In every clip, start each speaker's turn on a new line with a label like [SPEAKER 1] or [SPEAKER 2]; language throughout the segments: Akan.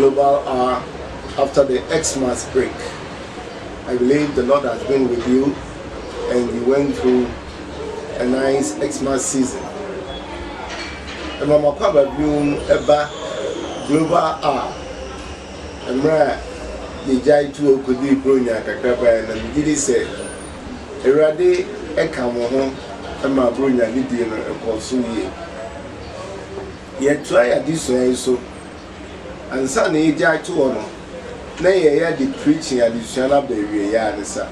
[SPEAKER 1] Global Hour after the Xmas break. I believe the Lord has been with you and you went through a nice Xmas season. Mama Papa Bium Eba Global Hour. Emra the Jai to Okudi Brunya Kakaba and did say Erade Ekamo Emma Brunya Lidian and Consuye. Yet try at this way so. And Sunday Jai to honor. Nay, I did preaching at the Shana baby, Yanisa.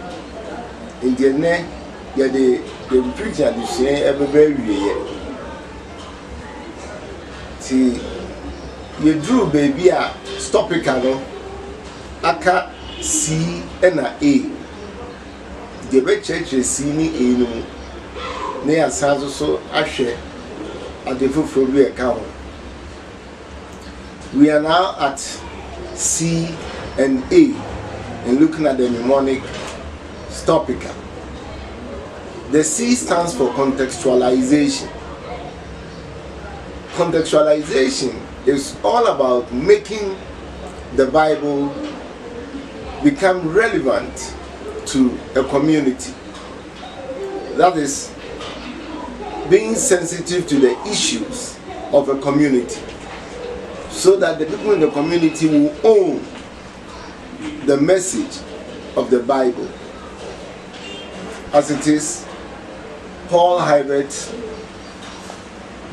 [SPEAKER 1] In the neck, yet the preaching at the Shana every baby. See, you drew baby a stop it, cano. Aka C and a. The red church is seeing me in near Sanso so Ashe at the Fufu account. We are now at C and A and looking at the mnemonic stopica. The C stands for contextualization. Contextualization is all about making the Bible become relevant to a community. That is, being sensitive to the issues of a community, so that the people in the community will own the message of the Bible. As it is, Paul Hybert,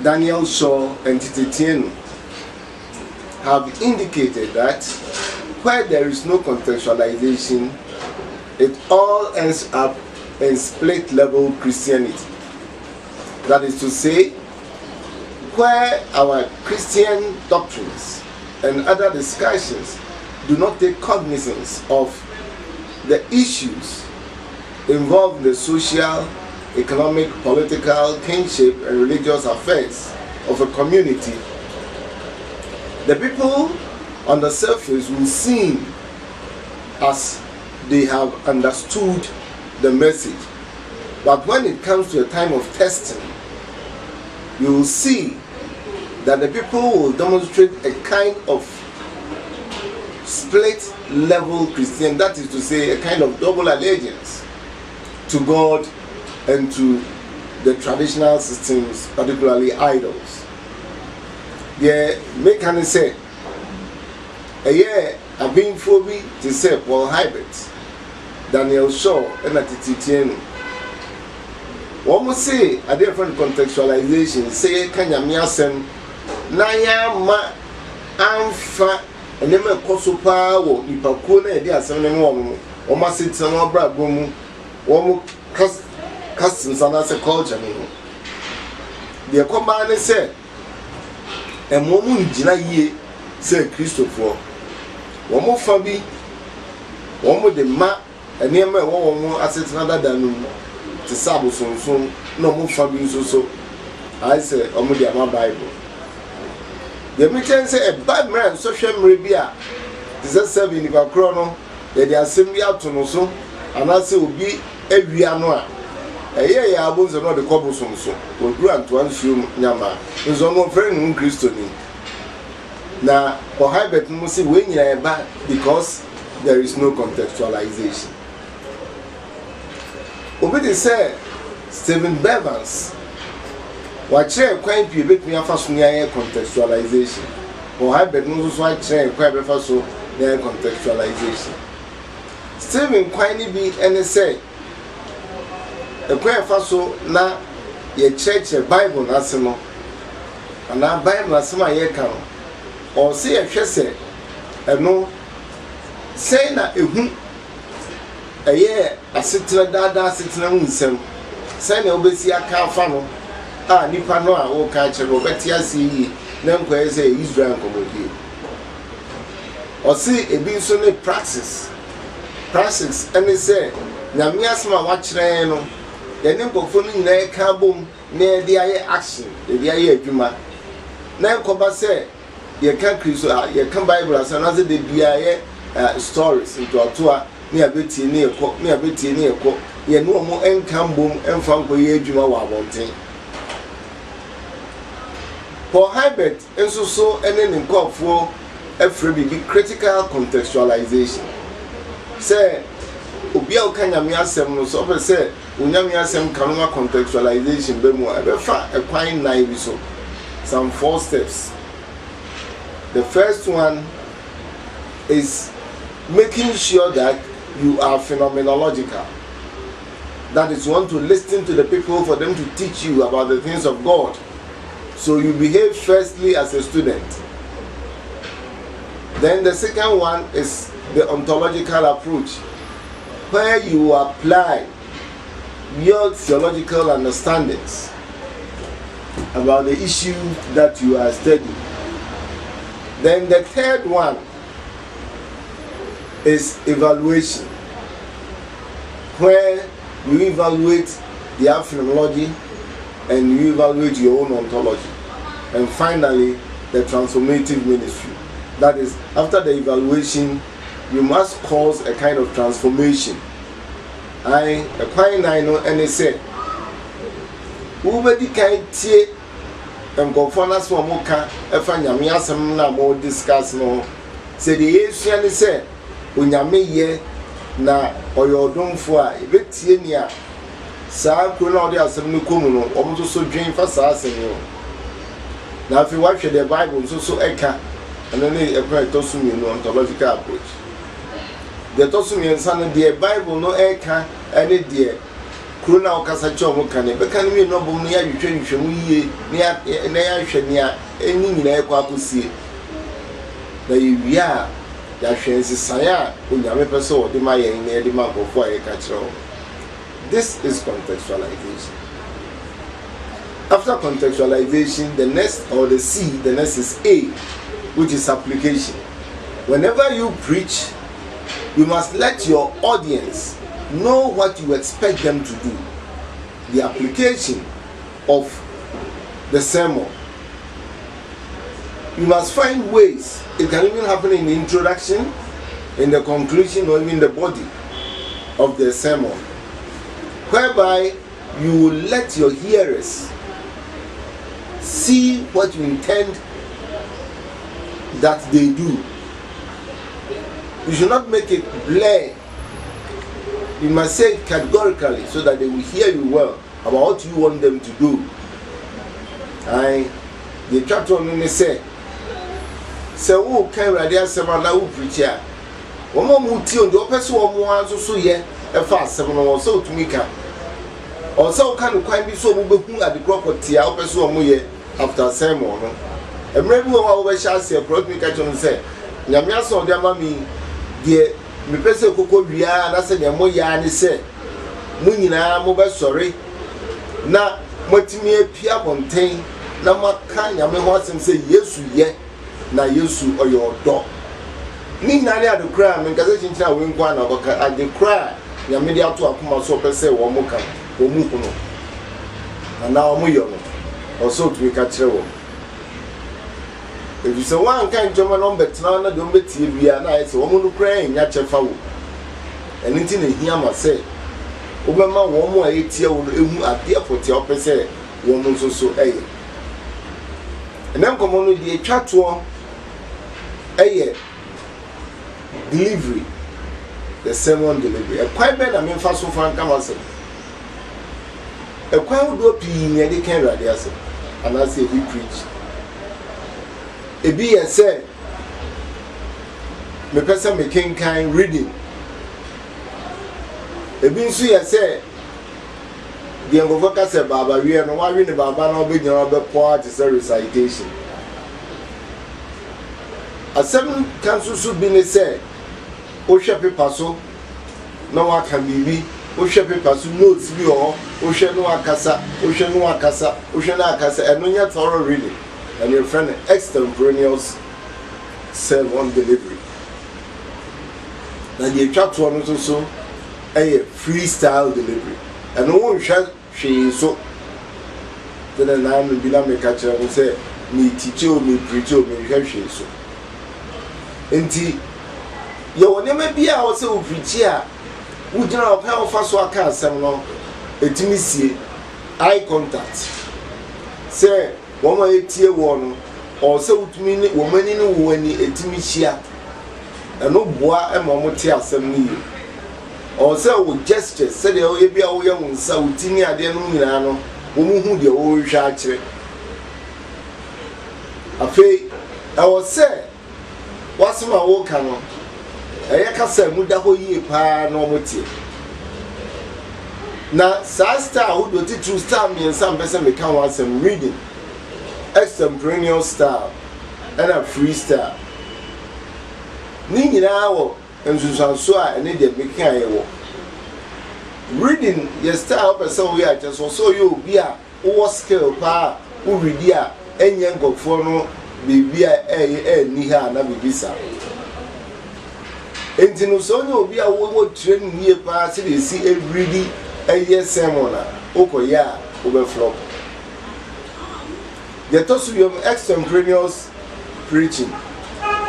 [SPEAKER 1] Daniel Shaw, and Titi Tienu have indicated that where there is no contextualization, it all ends up in split level Christianity. That is to say, where our Christian doctrines and other discussions do not take cognizance of the issues involved in the social, economic, political, kinship, and religious affairs of a community, the people on the surface will seem as they have understood the message. But when it comes to a time of testing, you will see that the people will demonstrate a kind of split level Christian, that is to say, a kind of double allegiance to God and to the traditional systems, particularly idols. The mechanic said, a year I've been phobia to say Paul Hybert, Daniel Shaw, and Titi Tienu. One must say a different contextualization, say, Kanyamiasem, Naya ma amfa and then a cosopa or Ipakuna, they are sending one, or must sit some more bragomu, one customs and as a culture. The combine said, a moment Jinaye said Christopher. One more Fabi, one more the ma, and near my one more assets rather than to Sabo soon, no more Fabi so. I say, Omodia my Bible. The mission say a bad man, social media. This is serving the chrono, that they are sending out to no so, and I say will be every annual. A year I was not the couple so, will grant to assume Yama. There's no friend Christian. Now, for Hybert must say when you are bad because there is no contextualization. Obedi say Stephen Bevans. Watch a quite be bit me a fast near contextualization. For Hybert knows why chair quite before so near contextualization. Stephen Quiney be and say a quite fast so now ye church a Bible national and now Bible national ye come or say a chese and no say na a year a sitting dada sitting on some say no obesi a car funnel. Ah, nipa no a wo ka kire obeti asi na nkwa say Israel komodi o see ebi so ne praxis ene say na me asma wa kire no de ne nkofo no nyina ka bom na de aye action de aye adwuma na nkoba say ye ka Kristo ye ka Bible asa na ze de bia ye stories into atoa ne abeti ne ekọ ye no mo enka bom emfa nko ye adwuma wa abonten. For Hybert, and so any call for every be critical contextualization. Say obi a kan nyame asem no so obe say unyame asem kanoma contextualization be mu e fa ekwan nine bi so some 4 steps. The first one is making sure that you are phenomenological. That is, you want to listen to the people for them to teach you about the things of God. So you behave firstly as a student. Then the second one is the ontological approach, where you apply your theological understandings about the issue that you are studying. Then the third one is evaluation, where you evaluate their phenomenology and you evaluate your own ontology. And finally, the transformative ministry. That is, after the evaluation, you must cause a kind of transformation. I know and they say, Ubedi kai tie nkofona so moka efa nyame asem na mo discuss no say the Yesu ne say onyame ye na oyodomfo a ebetie ni a saa kro na ode asem no komu no omso so dwen fa saa asem no na afi wa hwe the Bible so eka and then e kwa tosumi no ontological approach. The tosumi nsan the Bible no eka ene de Krona okasa chomo kane be kan mi no bom no ya hwehwehwehwemu yie na ya hwe ne a eni nyina ekwa akosie na yewia ya hwensi saya onyame pese wo de ma yen na de ma kofo aye ka kire. This is contextualization. After contextualization, the next is A, which is application. Whenever you preach, you must let your audience know what you expect them to do. The application of the sermon. You must find ways. It can even happen in the introduction, in the conclusion, or even the body of the sermon, whereby you will let your hearers see what you intend that they do. You should not make it blare. You must say it categorically so that they will hear you well about what you want them to do. The chapter on me say who can radio seven who preach here. One more muti on the person one so ye a fast 7 or so to me can. Also can quite be so moving at the property our person after sermon. And maybe one over shall say a product catch on say Yamiaso de mami dear me pese koko bia na se dem ya ni se mu nyina mo be sori na motimi apia bonten na maka nyame ho asem se Yesu ye na Yesu oyodo ni na le adokra me nkase chinchina we nkwa na boka adekra nyame de ato akoma so pese wo mo kan wo mu kuno na wo mo yo no also to ka kire wo. If you say one kind German number, now don't be TV, and I say, woman, crying, Yachafa. And anything in here must say, Obama, 1 more 8 year old, at the airport, your person, woman so a. And then come on with the chat one a delivery, the sermon delivery. A quite better, I mean, fast so far, come and say. A quite good opinion, they can read this, and I say, we preach. Ebi and say, me person making kind reading. Ebi nsu ya say, the Angovoka say Baba, we are no one in the Baba no be no be part is a recitation. A 7 council should be say, O paper so, no one can be. O paper so notes be or O no akasa, O no akasa, O no akasa, and no yet thorough reading. And your friend extemporaneous sermon delivery. Now the chapter one is also a freestyle delivery. And no one shall she so then I will be like me catcher and say me teach you, me preach you, me help she so. Inti you will never be our so preach here. Would you know how fast so I can seminal intimacy, eye contact. Say 1 more 8 year one or so to me woman in when it me share and no boy and momotia some or so with gestures said the be a young Sautini at the Numinano, who the old shattered. A fay, I was say, what's my walk on? I can say, Mudaho ye pa no motive. Now, Star who do it to start me and some person become once and reading extemporaneous style and a freestyle. Nini hour and Susan Soa and Indian Mikayo. Reading your style, person we are just so you be a over scale pa who read ya and young go for no be a niha na bibisa. And in Usonio be a wood training near pass it is see a ready a year sermon okoya overflow. The Tosubium extemporaneous preaching.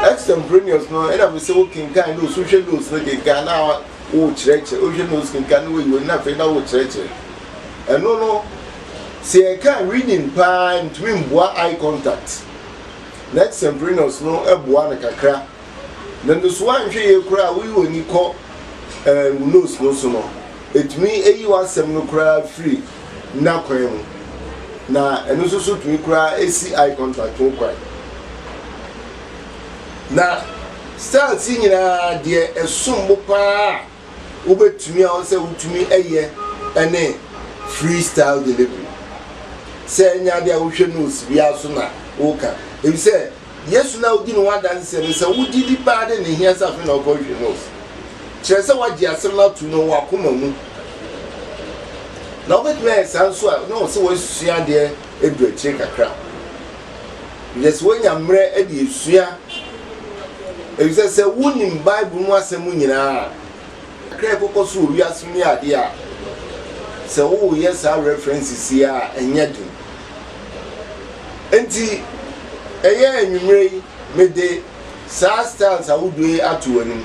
[SPEAKER 1] Extemporaneous no, and I will say, okay, kind of social news like a Ghana or church, ocean news can we will not find out church. And no, say I can't read in time to him eye contact. Next extemporaneous no, a buana crack. Then the swan tree cry, we will call nose no sooner. It me a you are some crowd free. Now, na eno so to me cry AC eye contact won cry na start nyina de esombo pa obetumi a won say utumi eye ene freestyle delivery say nya de a wohwe news bia so na woka ebi say yesu na odi no wadanse ne say wodi di ba de ne hia safe na okohwe news kire say wagi asem na tu no wakoma mu. Now that man sounds so no so was sua there a great check a crowd. Yes, when you're mere Eddie Suya, if you say, wouldn't Bible was a munina. Crapple so we ask me idea. So, oh, yes, our references here and yet. And a year and you may midday, sad styles I would be at one.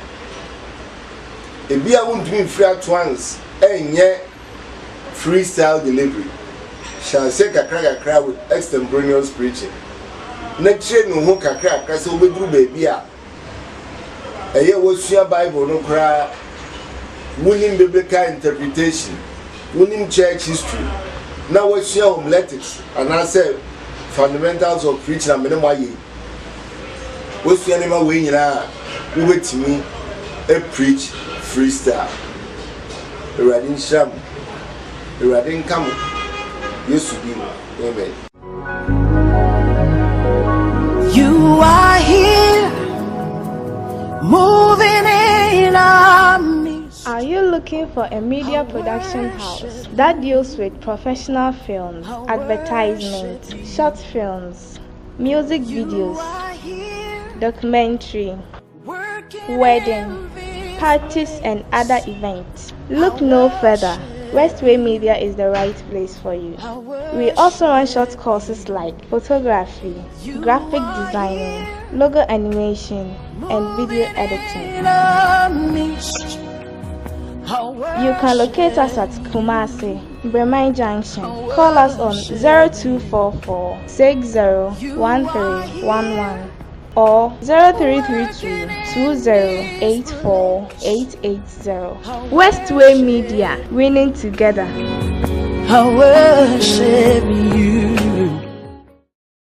[SPEAKER 1] A beer won't be free at once, and yet. Freestyle delivery shall say kakra crowd with extemporaneous preaching. Next year, no one can crack, as we do baby. A year was your Bible, no cry. Winning biblical interpretation, winning church history. Now, what's your homiletics? And I said, fundamentals of preaching and minimum. What's your name? Who wait to me a preach freestyle. The Radin Sham. Radin Kamu, yes, to be. Amen.
[SPEAKER 2] You are here, moving in our midst.
[SPEAKER 3] Are you looking for a media production house that deals with professional films, advertisements, short films, music videos, documentary, wedding, parties, and other events? Look no further. Westway Media is the right place for you. We also run short courses like photography, graphic designing, logo animation, and video editing. You can locate us at Kumasi, Bremai Junction. Call us on 0244 601311 or 0332 2084880. Westway Media, winning together.
[SPEAKER 2] I worship